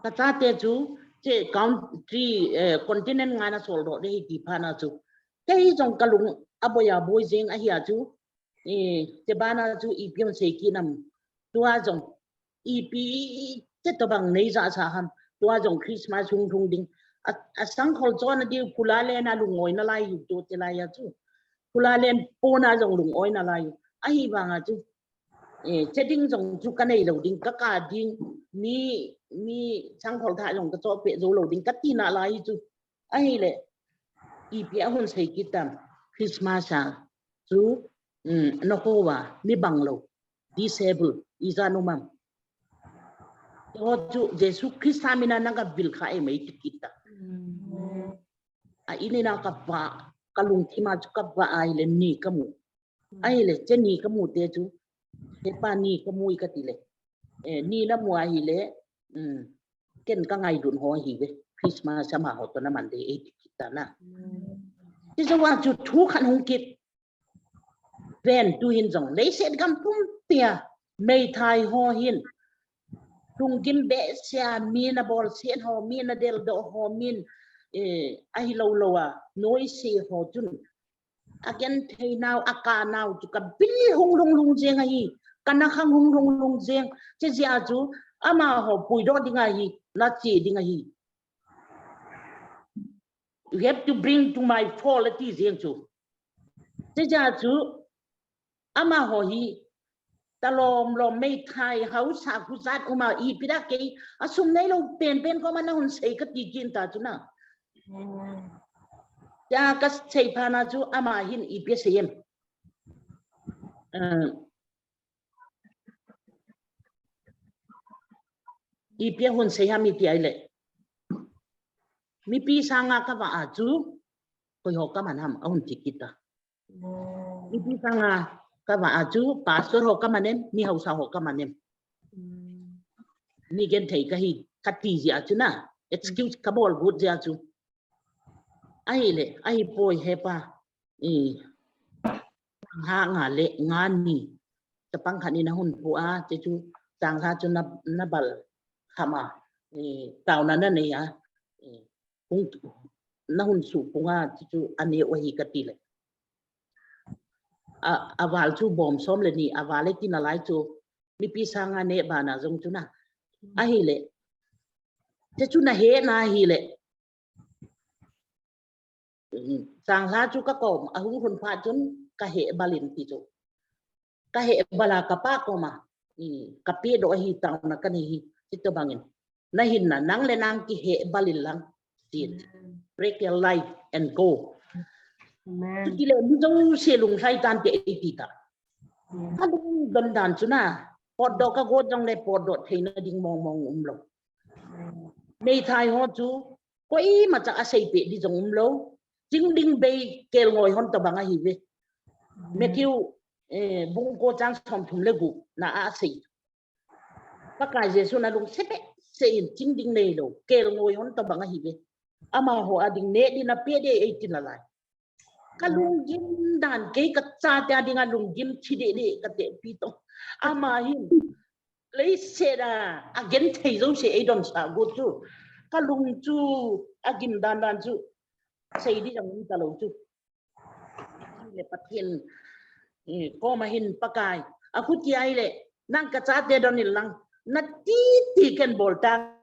kata te chú che country continent ngana sol ro de ti phana chú cái trong kalung aboya boy jeng a hiya chú te bana chú ipion se ki nam tua trong ipi te to bang nei za sa ham tua trong Christmas hung hung ding a sang khol chon na di kulale na lungoi na lai yu to te lai ya chú kulale pona trong lungoi na lai a hi banga chú chế đinh dòng chú cái này đầu đinh các cả đinh mi sang khẩu thải dòng cái cho bệ dấu đầu đinh cắt tin lại lại chú ai lệ ipia hôn say kita Christmas à chú nó cô và mi bằng lầu disable izanomam cho chú Jesus Christ mina nang ka bil khai mấy kita ini na ka ba kalung thima chú ka ba ai le ni kamu ai lệ chế ni kamu te chú thế pa ni có mùi cái tỷ lệ ni là mùa hi lệ ken ka ngai dun ho hi ve Christmas sama ho to na man de e kita na ti so wa chu thu khan hong kit ven tu hin jong le set gam pum tia mei thai ho hin tung kim be sia mi na bol sen ho mi na del do ho min a hi lo lo a noi se ho chun again thei now aka now chu ka bil hung lung jeng a hi kana khang hung lung jeng che ja chu ama ho pui do dinga hi na chi dinga hi you have to bring to my quality jeng chu che ja chu ama ho hi talom lom mei thai hau sa ku zat uma i pira ke asum nei lo pen ko man hun sei ka ti kin ta chu na ya ka sei phana chu ama hin i pe sem ipia hun se hami ti ai le mi pi sanga ka ba chu koi ho ka man ham ahun ti kita mi pi sanga ka ba chu pastor ho ka manem mi hausa ho ka manem ni gen thei ka hi ka ti ji a chu na excuse ka bol good ja chu ai le ai poi he pa ha nga le nga ni ta pang khani na hun pu a che chu tang ha chu na bal khama tao na ne ya cũng na hun su punga chu ane o hi ka ti le aval chu bom som le ni avale ki na lai chu mi pi sanga ne ba na jong chu na a hi le che chu na he na hi le sang ha chu ka kom a hung hun pha chun ka he balin ti chu ka he bala ka pa ko ma ka pe do hi tang na ka ni hi ti to bangin na hin na nang le nang ki he balin lang tin break your life and go tu ki le mi jong se lung sai tan te ti ta ka dum dan dan chu na pod do ka go jong le pod do theina ding mong lo mei thai ho chu koi ma cha a sei pe di jong lo jing ding be kel ngoi hon to banga hi ve Matthew bung ko chang thom thum le gu na a sei pa ka jesu na lung sepe sei jing ding nei lo kel ngoi hon to banga hi ve ama ho ading ne di na pe de 18 la lai ka lung jim dan ke ka cha ta dinga lung jim chi de ka te pi to ama hin lấy xe ra again thầy giống xe ấy đòn xả gột chú cả lùng chú agim đan chú xây đi trong ta lâu chú le phát hiện có mà hin pakai aku ti ai le nang ka cha te don nilang na ti ken bolta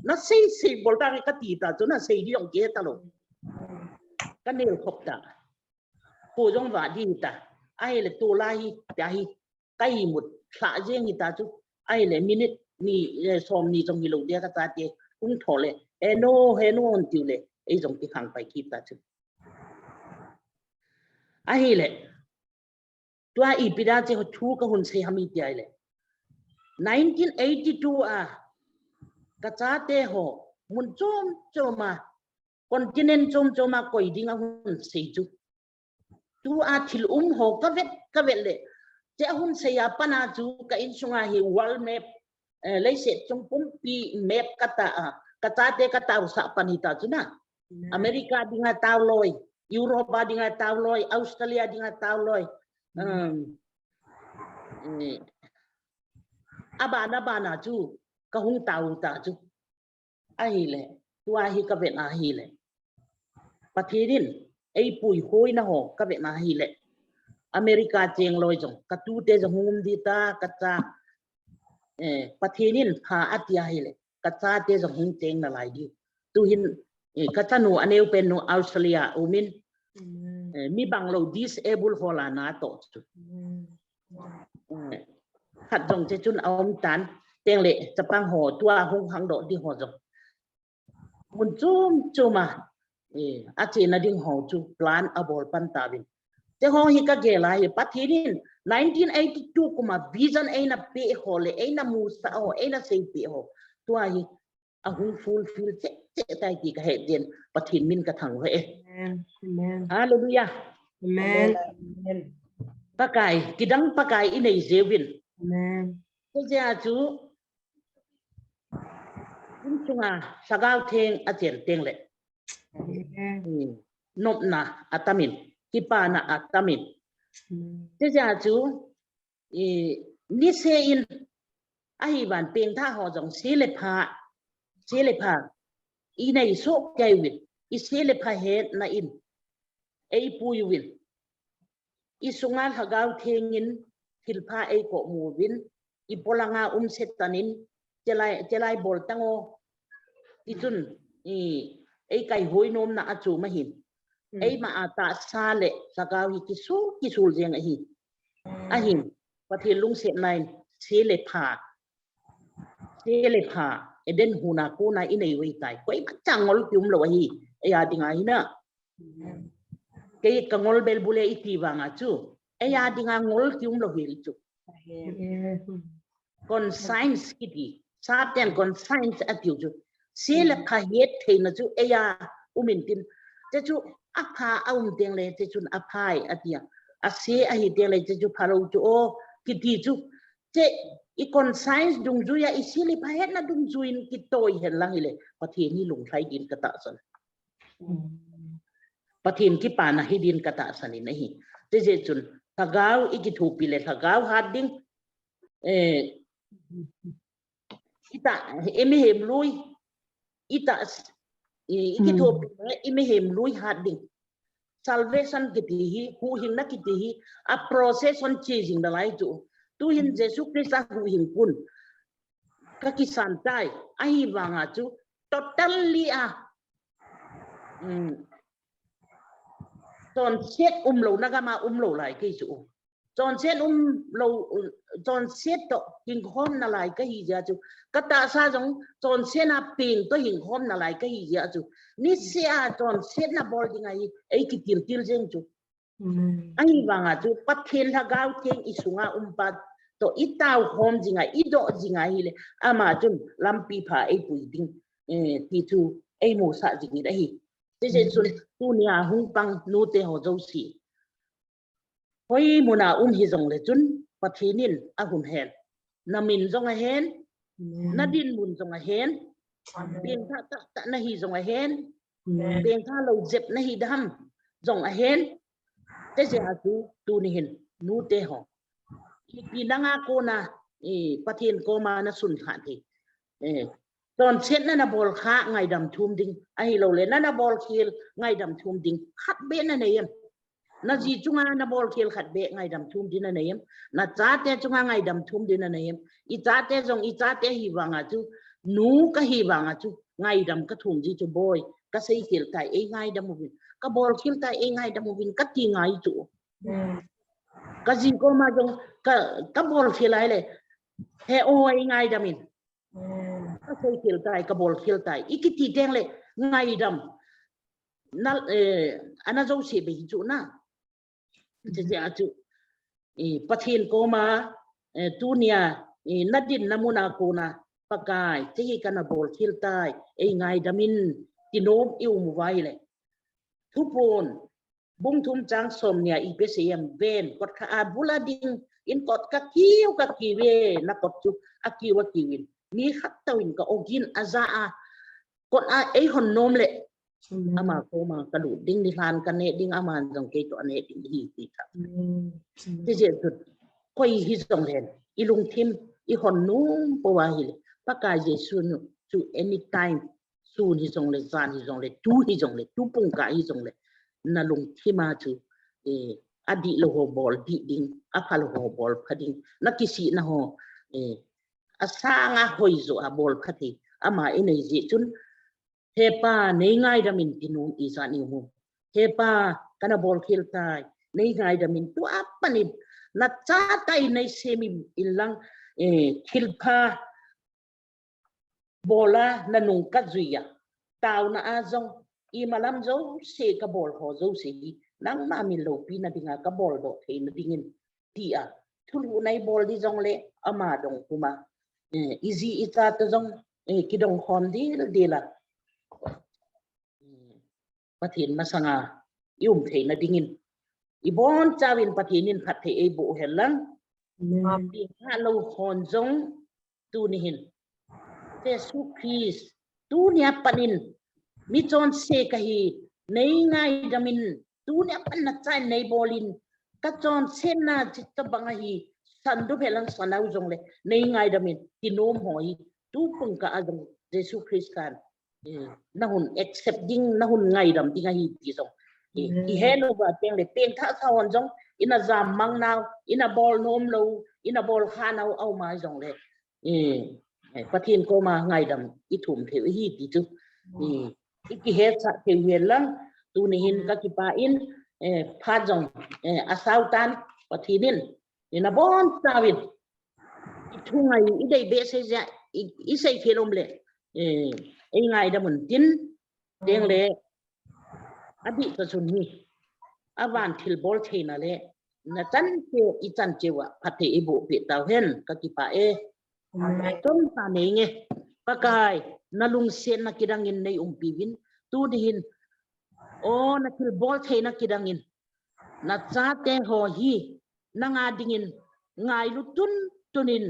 na sei bolta ka ti ta chú na xây đi trong kia ta lâu cái này khóc ta cô giống vả đi ta ai le tu lai ta hi cái một xã riêng ta chú ai le minute ni som ni trong hilo dia ka ta cũng thole eno on tiu le ei jong ti khang pai ki ta chu ai le tua i pida che ho thu ka hun se hami ti ai le 1982 ka cha te ho mun chom choma continent choma koi ding a hun se chu tu thil ho ka vet le che hun se ya pana chu ka in sunga hi world map lấy set trong pum pi map kata te kata sa panita chu na America dinga tao loi Europa dinga tao loi Australia dinga tao loi abana chu ka hung tau ta chu a hi le tua hi ka ve na hi le pathirin ei pui hoi na ho ka ve na hi le America cheng loi jong ka tu te jong hum di ta ka cha pathirin pha atia hi le ka cha te jong hung cheng na lai di tu hin ka cha nu aneu pen nu Australia umin mi bang lo disable hola na to chu hat jong che chun om tan teng le chapang ho tua hung hang do di ho jong mun chuma a che na ding ho chu plan abol pan ta bin te ho hi ka ge la hi pathirin 1982 kuma vision aina pe ho le aina mu sa ho aina sei pe ho tua hi a hung fulfill che tai ti ka he den pathin min ka thang re Amen. hallelujah Amen. pakai kidang pakai inei zewin Amen. ko ja chu chunga sagau theng a chen teng le nop na atamin kipana atamin te ja chu ni se in a hi ban peng tha ho jong se le pha i nei so kai win i se le pha he na in ei pu win i sungal hagau thengin thilpha ei ko mu win i polanga setanin jelai bol tango i chun ei kai hoi nom na achu ma hin ei ma ata sale sagau hi ki sul jeng a hin pathin lung se nine se le pha eden huna ko na inei wei tai koi changol tum lo hi ya dinga hina ke kangol bel bule iti wanga chu ya dinga ngol tum lo hi chu kon science kiti saten kon science atiu chu se le pha het theina chu ya umin tin te chu apha aum teng le te chun aphai atia a se a hi teng le te chu phalo chu o kiti chu te i kon science dung ju ya i se le pha het na dung ju in ki toi hen lang ile pathin ni lung thai din ka ta san pathin ki pa na hi din ka ta san ni nahi te je chun thagau i ki thu pi le thagau hat ding ita emi hem lui ita iki thop imi hem lui hat ding salvation kiti hi hu hin na kiti hi a process on changing the life tu hin Jesus Christ hu hin kun ka kisan tai ai wanga chu totally ton set lo nagama lo lai kai chu ton set lo ton set to hin khom na lai ka hi ja chu kata sa jong ton set na ping to hin khom na lai ka hi ja chu ni sia ton set na bol ding ai ki til jeng chu ai wanga chu pathen la gau teng isunga pat to itau khom jinga ido jinga hi le ama chun lampi pha ai pui ding ti chu ai mo sa jingi da hi te je chun tu nia hung pang nu te ho zo si hoi muna hi jong le chun pathinin a hun hen namin jong a hen nadin mun jong a hen peng tha ta na hi jong a hen peng tha lo jep na hi dam jong a hen te je ha tu ni hin nu te ho ki nanga ko na pathin ko ma na sun kha thi ton set na bol kha ngai dam thum ding ai lo le na bol khil ngai dam thum ding khat be na ne yem na ji chunga na bol khil khat be ngai dam thum din na yem na cha te chunga ngai dam thum din na yem i cha te jong i cha te hi wanga chu nu ka hi wanga chu ngai dam ka thum ji chu boy ka sei khil tai e ngai dam mu ka bol khil tai e ngai dam mu ka ti ngai chu ka ji ko ma jong ka bol khil ai le he oi ngai dam in ka sei khil tai ka bol khil tai ikiti teng le ngai dam na ana zo se be chu na je chu pathin ko ma tunia nadin namuna ko na pakai te kana bol khil tai e ngai damin tinom iu mu vai le thupon bung thum chang som nia ipcm ven kot kha abula ding in kot ka kiwe na kot chu akiwa kiwin ni khat tawin ka ogin aza a kot a ei hon nom le ama ko ma ka du ding ni han ka ne ding ama jong ke to ne ding hi ti ta ti je tu koi hi jong len ilung thim i hon num po wa hi pakai Jesu nu to anytime soon hi jong le zan hi jong le tu pung ka hi jong le na lung thima chu adi lo ho bol di ding aphal ho bol phading na kisi na ho asanga hoizo a bol phati ama inei ji chun hepa nei ngai da min tinum isa ni hu hepa kana bol khil tai nei ngai da min tu apani na cha tai nei semi ilang khilpha bola na nung ka zuya tao na azong i malam zo se ka bol ho zo se nang ma min lo pi na dinga ka bol do the na dingin ti a thulu nai bol di jong le ama dong kuma easy ita to jong ki dong khom di la pathin masanga the na dingin ibon chawin pathinin phat the e bo helang ma pi ha lo hon jong tu ni hin Jesu Christ tu nia panin mi chon se ka hi nei ngai damin tu nia pan na chai nei bolin ka chon sen na chitta banga hi sandu phelang sanau jong le nei ngai damin tinom hoi tu pung ka azong Jesu Christ kan na hun accepting na hun ngai dam tinga hi ti jong i hello ba teng le pen tha thawon jong ina jam mang naw ina bol nom lo ina bol khanau au mai jong le pathin ko ma ngai dam i thum the hi ti chu ki he sa the wen lang tu ni hin ka ki pa in pha jong asau tan pathinin ina bon tawin i thu ngai i dei be se ja i sei phelom le ngai da mun tin deng le abi ka chun hi awan thil bol theina le na chan che i chan chewa phathe i bo pe taw hen ka ki pa tom ta nei nge pakai na lung sen na kidangin nei pivin tu dihin o na thil bol theina kidangin na cha te ho hi na nga dingin ngai lu tunin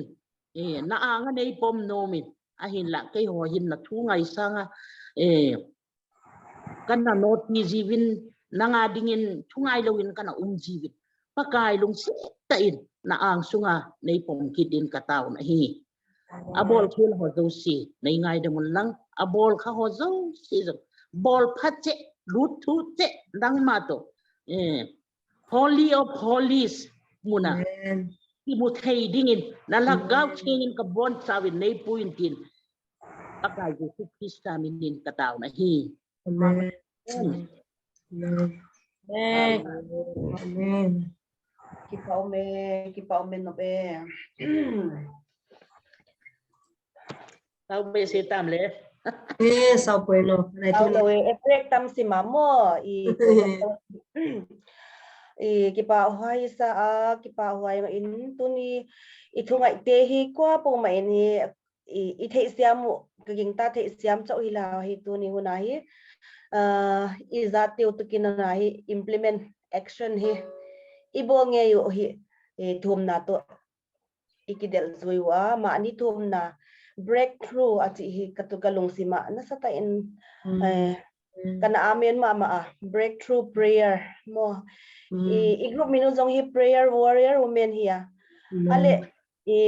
na anga nei pom nomin a hin la kai ho hin na thu ngai sanga kana not ni jivin na nga dingin thu ngai lowin kana jivin pakai lung se ta in na ang sunga nei pom kidin ka taw na hi abol khil ho zo si nei ngai da mun lang abol kha ho zo si zo bol phache lut thu che dang ma to holy of holies muna ki mu thei dingin na la gaw chingin ka bon sawin nei puintin pakai Jesu Krista minin ka taw na hi Amen. Kipa ome no be. tao be se tam le Sao bueno. Tao lo efrek tam si mamo kipa hoai sa kipa hoai ma in tuni ithungai te hi kwa po ma in i thei siam ging ta thei siam chau hi la hi tuni huna hi iza teu tukin na hi implement action hi ibo nge yu hi thum na to ikidel zuiwa ma ni thum na breakthrough ati hi katukalung sima na sa ta in kana amen ma breakthrough prayer mo i group minu jong hi prayer warrior women hiya ale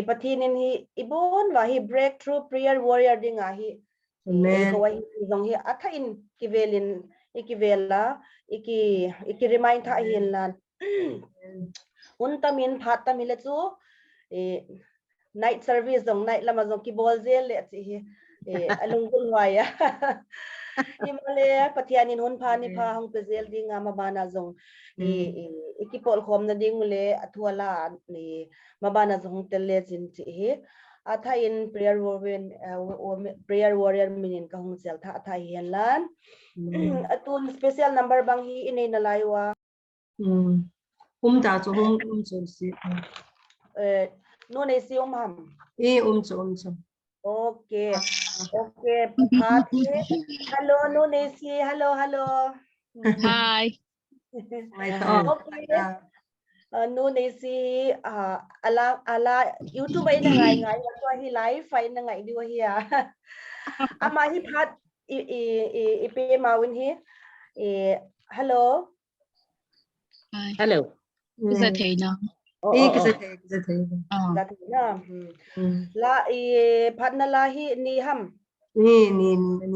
pathinin hi ibon wa hi breakthrough prayer warrior dinga hi ko wa hi jong hi atha in kivelin ikivela iki remind tha hin lan untamin phata mile chu night service dong night lama jong ki bol zel le chi hi alung gul waya Himalaya pathianin hun pha ni pha hong pezel ding ama bana jong ikipol khom na ding le athuala ni mabana jong telle chin chi hi atha in prayer warrior minin ka hong sel tha atha hian lan atun special number bang hi inei na laiwa da zo zo si no nei si ham zo Okay. Pati. Hello, no Nesi. Hello. Hi. Okay. No Nesi. Ala YouTube ay nangay so hi live ay nangay di wa hiya. Ama hi phat ipe mawin hi. Hello. Hi. hello Is that hey now? Ê, cái gì là thì na la phát na la hi ni ham ni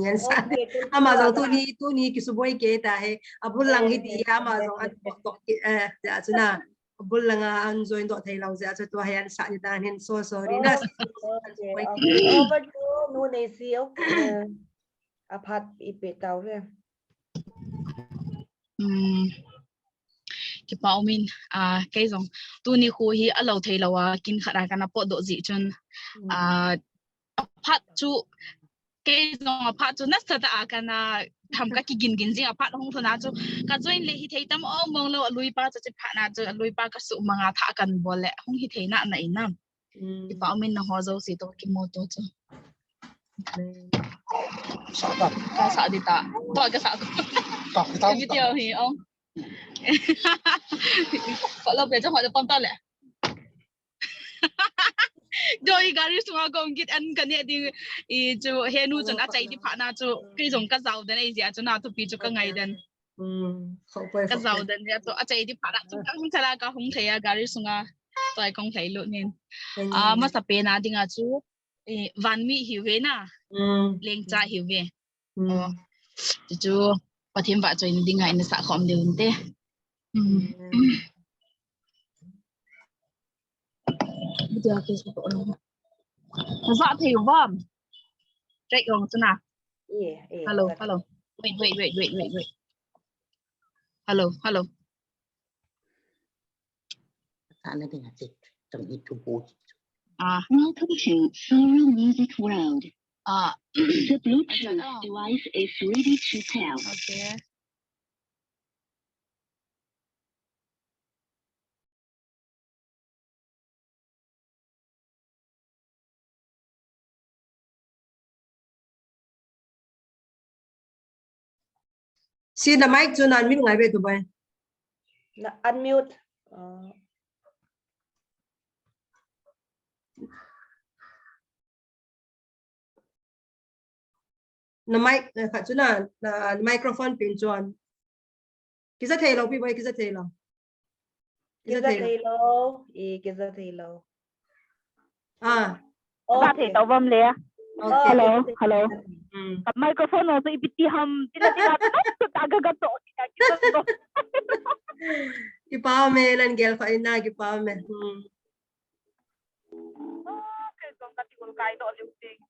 an sa okay Amazon tu ni kisuboi ke ta he abul lang hi di Amazon at to ja chuna abul lang an join do thai lau ja to he an sa ni ta hen so sorry na okay over to nu nei si okay a phát ipe tau ve Ki pa min cái dòng tu ni khu hi a lo thei lawa kin khara kana po do ji chun phat chu cái dòng phat chu nasta ta kana tham ka ki gin gin ji phat hong thona chu ka join le hi thei tam o mong lo lui pa chu phat na chu lui pa ka su manga tha kan bole hong hi thei na na ina ki pa min na ho zo si to ki mo to chu ka sa di ta to ka sa cái video hi ông có lâu về cho họ được phong tao lẽ rồi gari sunga gong git an kan ya di I chu henu chun a chai di pha na chu ki jong ka zau den ai ja chu na tu pi chu ka ngai den ka zau den ya chu a chai di pha na chu kang chala ka hung thaya gari sunga toy kong thai lu nin ma sa pe na dinga chu van mi hi ve na leng cha hi ve chu pathem ba choi dinga in sa khom de un te bây giờ cái số nó dạ thì vâng chạy on cho nào hello hello wait hello Sana dengan cik trong itu bos. Welcome to Sorrow Music World. The Bluetooth device is ready to pair. okay si na mic chu nan min ngai be tu bai na unmute na mic kha chu na microphone pin chuan kisa thei lo pi bai kisa thei lo kiza thei lo kiza thei lo Ba thầy tàu vâm lẽ. Hello, hello. Mm. Cái microphone nó sẽ bị hầm, tina nó ta gagat to. Ipa me lan gel fa ina ipa me. Cái con ta tinggal kai to liu ting.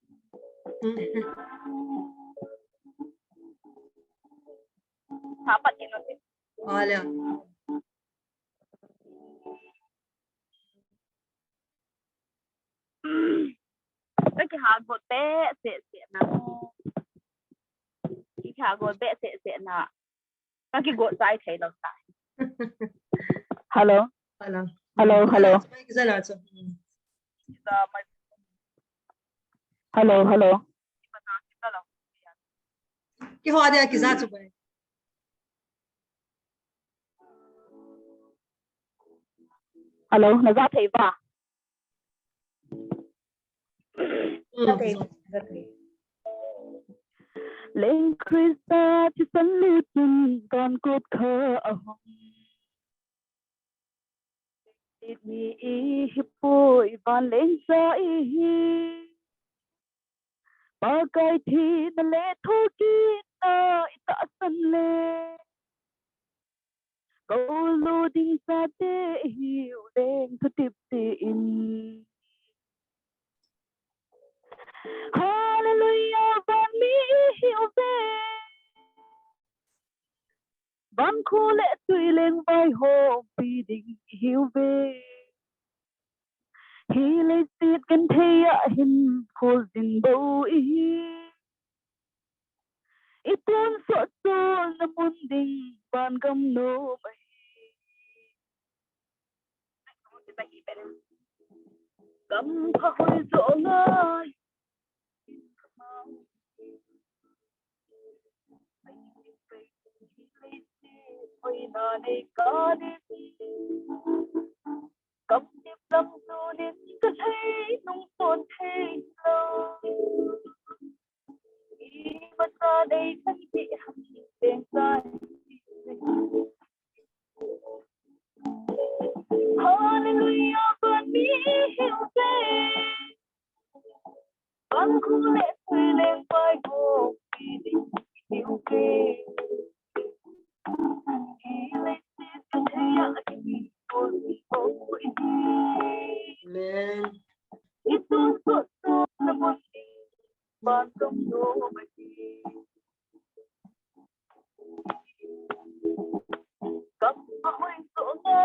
Sapat ini sih. Ala. Cái hàng gột bé sẽ nào. Cái hàng gột bé sẽ nào. Cái gột sai thấy đâu sai. Hello. Ala. Hello. Kisa na so. Hello. Ki ho dia kisa chu bai. Hello, nó ra thấy ba. Lên Krista chỉ sân lưu chân con cốt khờ ở hồng. Đi hiệp bội và lên ra ba cái thì nó lệ thôi kia ta ta sân lệ. Câu lô đinh xa để hiểu đen thật tiếp tin. Hallelujah, van mi hiểu về. Van khu lệ tùy lên vai hồ vì định hiểu về. Hi lệ tiết gần thầy ạ hình khô dình bầu ý. Ít tuôn sợ xô là muôn đình van găm nô mày. Găm phá hồi dỗ ngơi. Ôi nà này có đi cầm tiếp lâm dù đến cứ thấy nông tôn thấy lâu ý mất ra đây thấy chị hẳn bên sai Hallelujah Vắng khu lệ tuy lên vai hồ vì tình yêu về khi lấy xin cần thấy ai ôi ôi Amen. itu suatu emosi bandung domesti kamu yang soalnya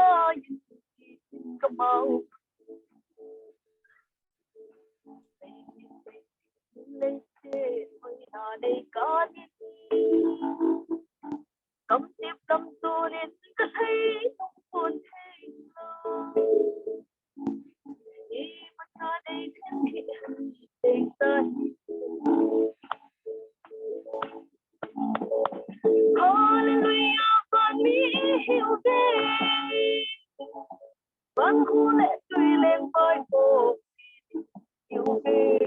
kemau lấy thế ôi hà đây có đi cầm tiếp cầm tôi đến có thấy không buồn thấy đi mà ta đây thiên địa đây ta Hallelujah con mi hiểu về vang khu lệ tuy lên vai hồ hiểu về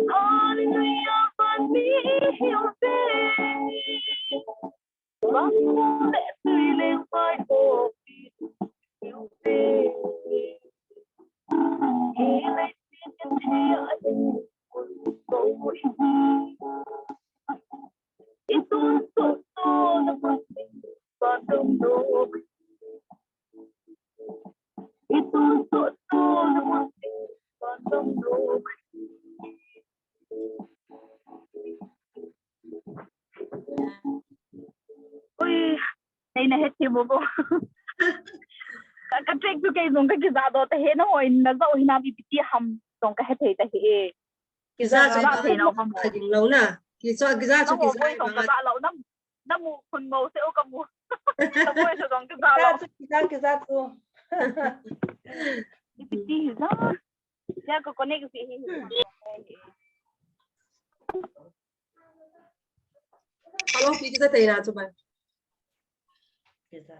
Hallelujah, con mi hiểu về vang khu lệ tuy lên vai hồ hiểu về khi lấy xin nhân thế ở tôi itu suatu emosi bandung domesti itu suatu emosi bandung domesti ui đây là hết chim bố cái trách tôi cái dùng cái giá đó thế nó hồi nó dậu thì nào bị bị hầm dùng cái hết thế tại hệ Cái giá giá cho thế nào mà cái gì lâu nè. Cái giá cho nó cái mua dùng cái giá lâu nó mua phần màu sẽ có mua nó mua sử dụng cái giá lâu cái giá tu bị gì giá ya có con này cái gì Kalau kita tahu nak cuba. cái giá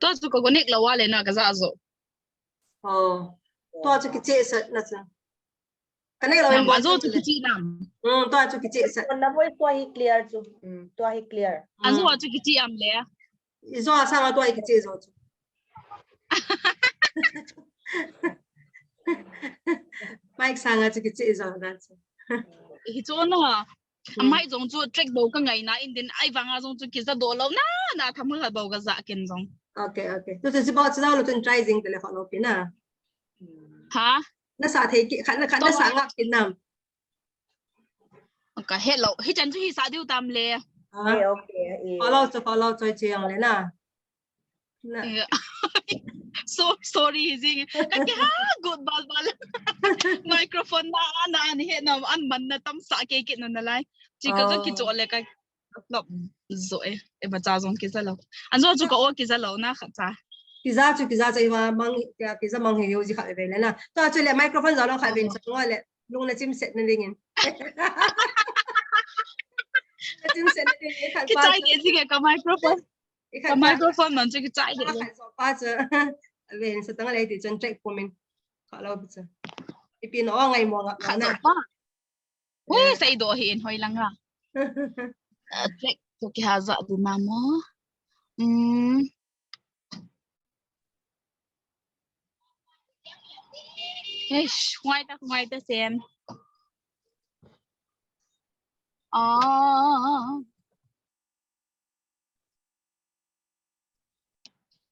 tôi chú có nick là qua lên nào cái gì rồi Tua cho cái chế sệt nè. Cái này là làm mình mà rồi chú cái chị làm tua cho cái chế sệt. còn là mỗi tua hi clear chú tua hi clear à rồi chú cái chị làm lẽ Izo sang là tua cái chế rồi. Mike sang là cái chế rồi đó. thì chỗ nó mai giống chú check đồ cái ngày na in đến ai vang à giống chú kia đồ lâu na tham gia đồ cái gì kiến giống Okay. Tu tu sebab sedang lu tun try zing telefon lu pina. hả Na sa the ki khan na sa ngak kin nam. cái hết lâu hết chân chú hi sao điều tam lẽ okay Follow cho chiang le na. Na. sorry zing cái ha good bal microphone na anh hết nào anh mình na tâm sa cái kiện nó lại chỉ có cái chỗ lại cái lọc rồi em bắt ra giống cái gì lâu anh rồi chú có cái gì lâu na khát cha Ki za chai ma mang ki za mang hiu ji kha ve le na. To chu le microphone za lo kha ve sa ngwa le lung na chim set na ringin. Chim set na ringin khan cái pa. trái cái gì cái microphone mình chỉ cái trái cái Khan so pa cha. Ve sa tang le ti chen check po min. Kha lo bi cha. Ipin o ngai mo ngak khát na. rồi pa ui say đồ hiền hồi lăng à check tôi cái hazard du namo ngoài ta xem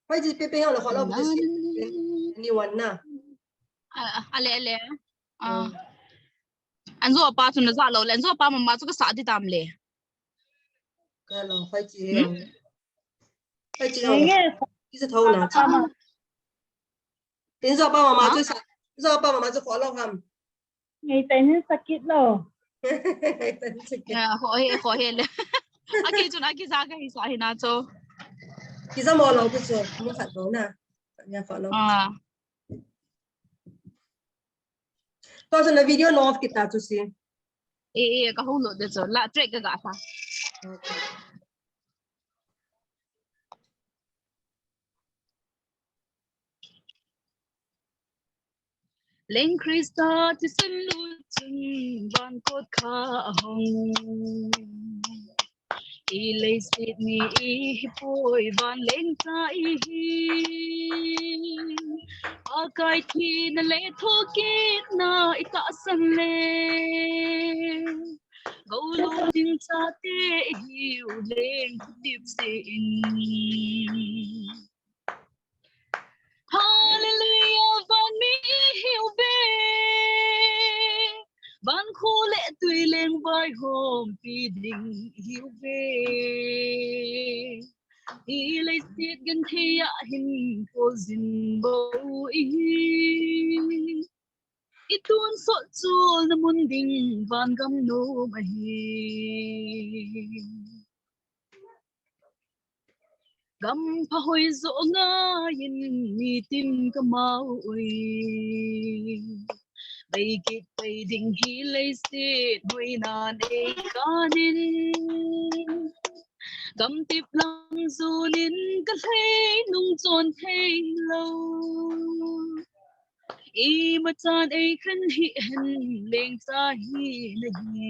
Wai ji pe pe ho lo kha lo bi si. Anyone na. ale anh rồi pa chúng nó ra lâu lên rồi pa mà chú cái sao đi tam lệ cái là phải chỉ không nghe cái sẽ thâu nào đến giờ ba mà chơi giờ ba mà chơi khó lâu hầm ngày tên sakit lo khó hệ lên aki chun aki ra cái sao hình nào cho cái giờ mò lâu cái rồi không phải đâu nè nhà phải lâu tôi sẽ làm video nó kita tu si cái hông lộ được rồi là trade cái gà sao lên Krista thì xin lưu chân van cốt khá hồng i lấy xịt mi i bôi van lên trái a cái thi na lấy thô kết na i ta san lên gấu lô tin cha tê hiểu lên điệp xin Hallelujah van mi hiểu về van khô lệ tùy lên vai hôm vì đình hiểu về y lấy xiết gần thi ạ hình cô dình bầu y tuôn sốt chua na mun đình van gam nô mà gam pa hoi zo nga yin mi tim ka mau oi bay kit bay ding hi lay sit hoi na nei kanin gam tip lang zunin ka thei nung chon thei lo i ma chan ai khan hi hen leng cha hi na hi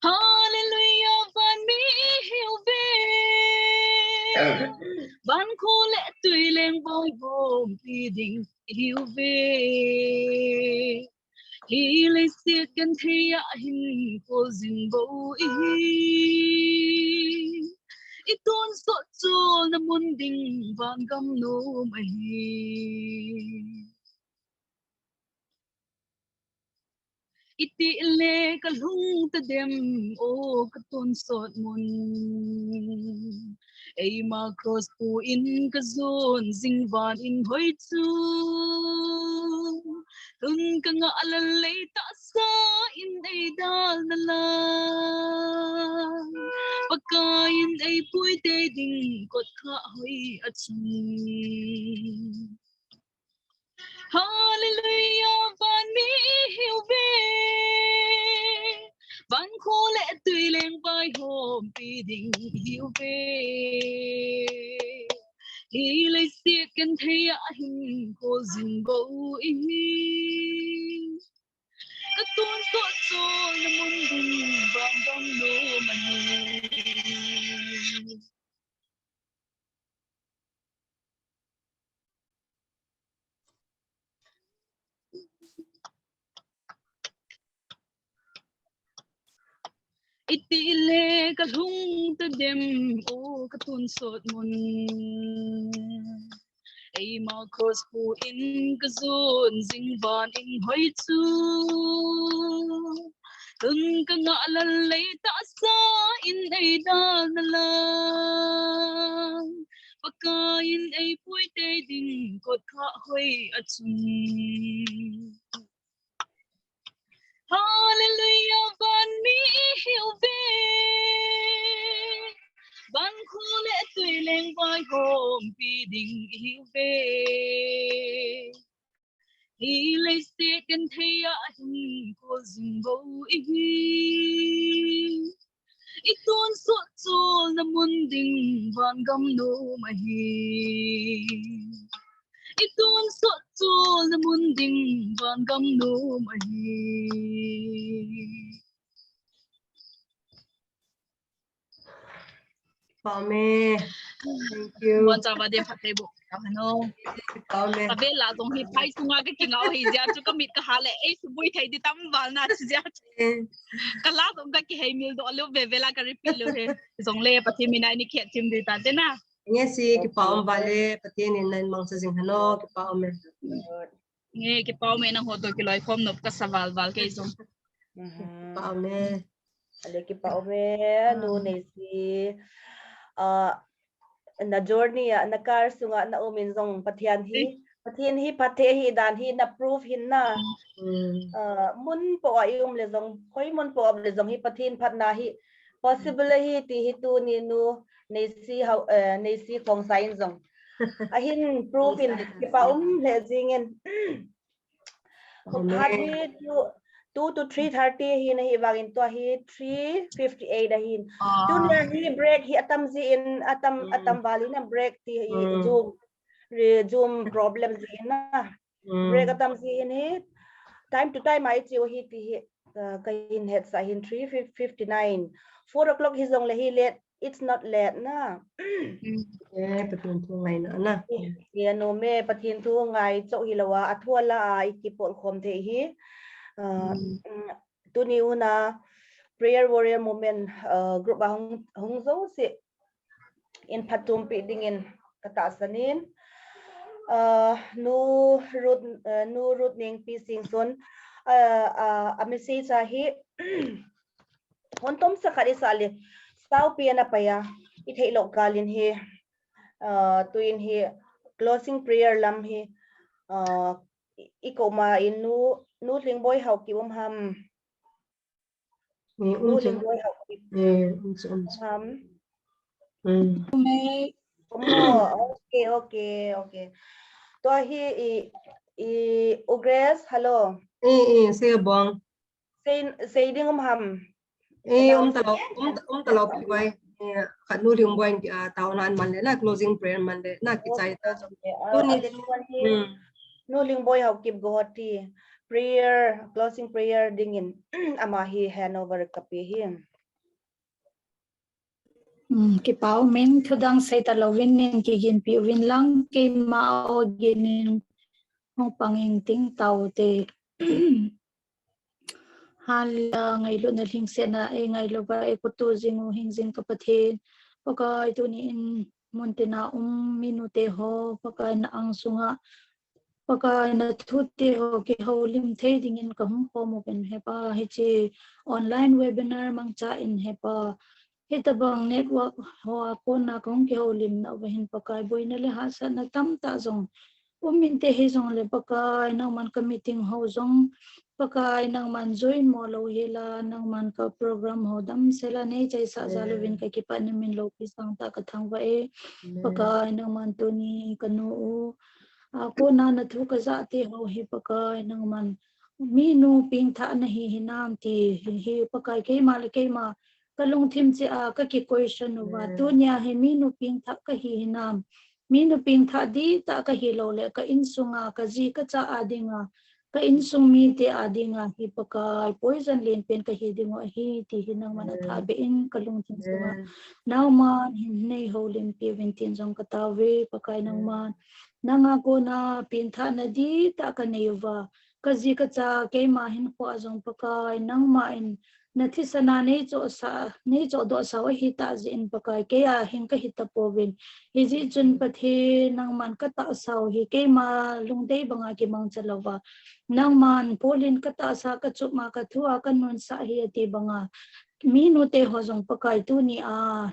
Hallelujah van mi hiểu về van khô lệ tùy lên voi hôm vì đình hiểu về hi lấy xiết gần thấy ạ hình cô dình bầu ít tuôn sốt chua na mun đình van gam nô mày iti le ka lung ta dem o ka ton sot mun ei ma cross pu in ka zon zing van in hoi chu tun ka nga alalay ta sa in ei dal na la pagkain ay puy te ding kot ka hoi at sun Hallelujah van mi hiểu về van khô lệ tùy lên vai hôm vì đình hiểu về hi lấy xiết gần thấy ạ hình cô dình bầu các tuôn sốt cho na mun đình vang vang nô mà iti le ka lung ta dem o ka tun sot mun ei ma cross pu in ka zon zing van in hoi chu tun ka nga lalay ta sa in ei dal na lang pagkain ay puy te ding kot ka hoi at sun Hallelujah van mi hiểu về van khô lệ tùy lên vai hôm vì đình hiểu về hi lấy xiết gần thấy ạ hình cô dình bầu ít tuôn sốt chua na mun đình van gam nô mà ít tuôn sốt chua na mun đình van gam nô mà Pame thank you Buat coba dia pakai bu, ano? Pame Tapi lah dong hipai semua ke kingau hijau tu kami ke hale, sebui thai di tambal na sejak. Kalau dong ke kihai mil do alu bevela kari pilu he, dong le pasti mina ini kiat tim di tadi na. nghe si cái palm vale patin in nan mang sa jing hano cái palm Nge ke pau me na hoto kiloi form nop ka saval val ke zong. Pame ale ki pa ome nu nei si na journey na car sunga na umin zong pathian hi pathe hi dan hi na proof hin na mun po ayum le zong khoi mun po le zong hi pathin phat na hi possible hi ti hi tu ni nu nei si khong sain zong a hin proof in ki pa le jingen phat hi 2 to 3:30 hi na hi wagin to hi 3:58 hin tu na hi break hi atam ji in atam wali na break ti zoom problem ji na break atam ji in hi time to time ai chiu hi ti hi kain head sa hin 3:59 4 o'clock hi zong le hi late it's not late na pathin thu ngai na ya no me pathin thu ngai chau hi lawa athuala ai ki pol khom the hi tuni una prayer warrior movement group hong zo se in phatum pi dingin kata sanin nu root ning pi sing son a message hi hontom sa khari sale sau pi na paya I thei lo kalin hi tuin hi closing prayer lam hi ikoma in nu ling boy hau ki ham nu ling boy hau ki ham okay to hi ugres hello se bong say ding ham talo pi wai khat nu ring boy taw nan man le na closing prayer man le na ki chai ta nu ling boy hau ki go ti prayer closing prayer dingin ama hi handover kapi hi ki pau men thudang sai ta lovin nin ki gin pi win lang ke ma o gin hong panging ting tau te hal ngai lu na hing se na e ngai lo ba e kutu jingu hing jing ka pathe pakai tu ni in montina minute ho pakai na ang sunga pakai na thutte ho ki holim the ding in ka hum ko mo ben he pa he chi online webinar mang cha in he pa hitabang network ho ko na kong ke holim na wahin pakai boina le ha sa na tam ta zong umin te he zong le pakai na man ka meeting ho zong pakai nang man join mo lo hela nang man ka program ho dam sela ne chai sa zalovin ka ki pa ni min lo pi sang ta ka thang wa e pakai nang man tu ni kanu ko na na thu ka za te ho he pakai nang man mi nu ping tha na hi hinam ti hi pakai ke ma le ke ma kalung thim che ka ki question wa tu nya he mi nu ping tha ka hi hinam mi nu ping tha di ta ka hi lo le ka in sunga ka ji ka cha adinga ka in sung mi te adinga hi pakai poison len pen ka hi dingo hi ti hinang man tha be in kalung thim sunga now man hin nei ho lim pi ventin jong ka ta we pakai nang man nanga ko na pin tha na di ta ka nei wa ka ji ka cha ke ma hin ko jong pakai nang ma in na thi sana nei cho do sa wa hi ta ji in pakai ke ya hin ka hi ta povin hi ji chun pathe nang man ka ta sau hi ke ma lung dei banga ki mang chalawa nang man polin ka ta sa ka chu ma ka thua ka nun sa hi ati banga mi nu te ho jong pakai tu ni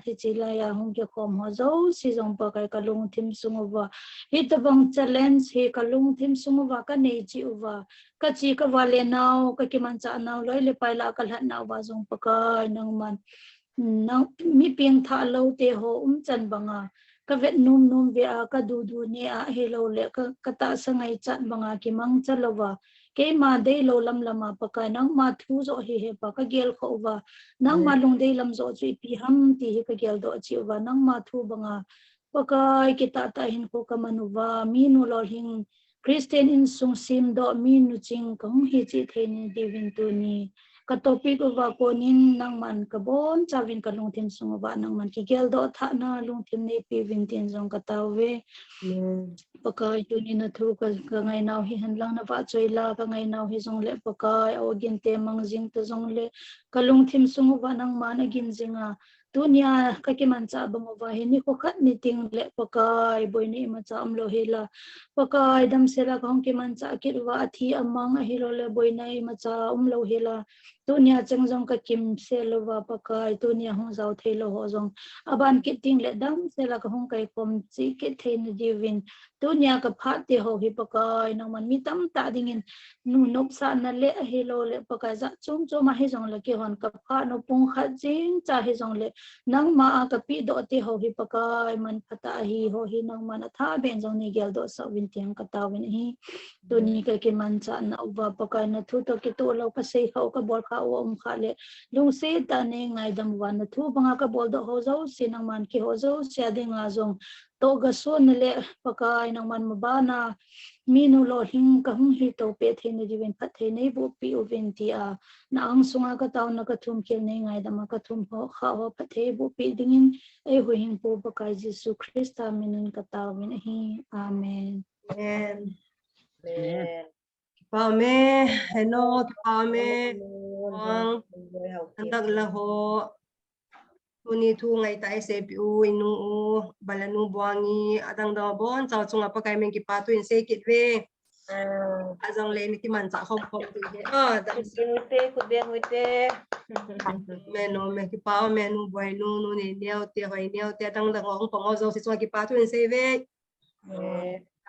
hi chi la ya hong ke khom ho zo si jong pakai ka lung thim sungwa hi ta bang challenge he ka lung thim sungwa ka nei chi uwa ka chi ka wale naw ka ki man cha naw loi le pai la ka la naw wa jong pakai nang man nang mi ping tha lo te ho chan banga ka vet num ve ka du ne he lo le ka ta sangai chat banga ki mang chalowa ke ma dei lo lam lama pakai nang ma thu zo hi he pa ka gel kho wa nang ma lung dei lam zo chi pi ham ti he ka gel do chi wa nang ma thu banga pakai ki ta hin ko ka manuwa mi nu lo hing Christian in sung sim do mi nu ching kong hi chi theni divin tu ni ka topic wa ko nin nang man ka bon chawin ka lung thim sung wa nang man ki gel do tha na lung thim nei pi vin tin jong ka tawe pakai tu ni na thu ka ngai naw hi han lang na wa choi la ka ngai naw hi jong le pakai o gin te mang jing te jong le ka lung thim sung wa nang man agin jinga dunia ka ki man cha bang wa hi ni ko khat ni ting le pakai boy ni ma cha am lo hela pakai dam sela kong ki man cha ki wa thi amang hi lo le boy nai ma cha lo hela tu nia chang jong ka kim se lo wa pakai tu nia hong zau thei lo ho jong aban ki ting le dam se la ka hong kai kom chi ki thei na divin tu nia ka phat ti ho hi pakai nang man mi tam ta dingin nu nop sa na le hi lo le pakai za chom chom ma hi jong le ki hon ka pha no pung kha jing cha hi jong le nang ma ka pi do ti ho hi pakai man phata hi ho hi nang man tha ben jong ni gel do sa win tiang ka ta win hi tu ni ka ki man cha na wa pakai na thu to ki to lo ka sei ho ka bol kha om kha le lung se ta ne ngai dam wan na thu banga ka bol do ho zo sinang man ki ho zo sia ding a jong to ga so na le pakai nang man ma ba na minu lo hing ka hung hi to pe the ne jiwen phat the nei bu pi u ven ti a na ang sunga ka taw na ka thum khel nei ngai dam ka thum ho kha ho phat the bu pi dingin e hu hing po pakai jesu christa minin ka taw min hi amen Amen. Amen. Pa me hello pa me ang Hậu andak la ho tuni thu ngai tai se pi u inu u balanu buangi adang da bon chau chunga pa kai men ki pa tu in se kit ve azang le ni ki man cha khom khom tu he dam me no me ki pa me nu boy nu nu ni neo te dang da ngong pong zo si chunga ki pa tu in se ve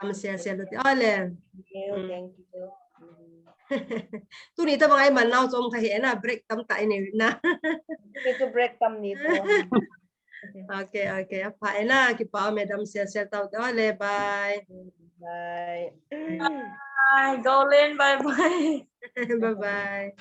am se lo ti ale Thank you. tu ni ta bang ai man nau chom kha he na break tam tai ni na Need to break some nito. okay pa na ki pa madam se tau ta le bye Bye. Bye, Golin, bye bye. bye bye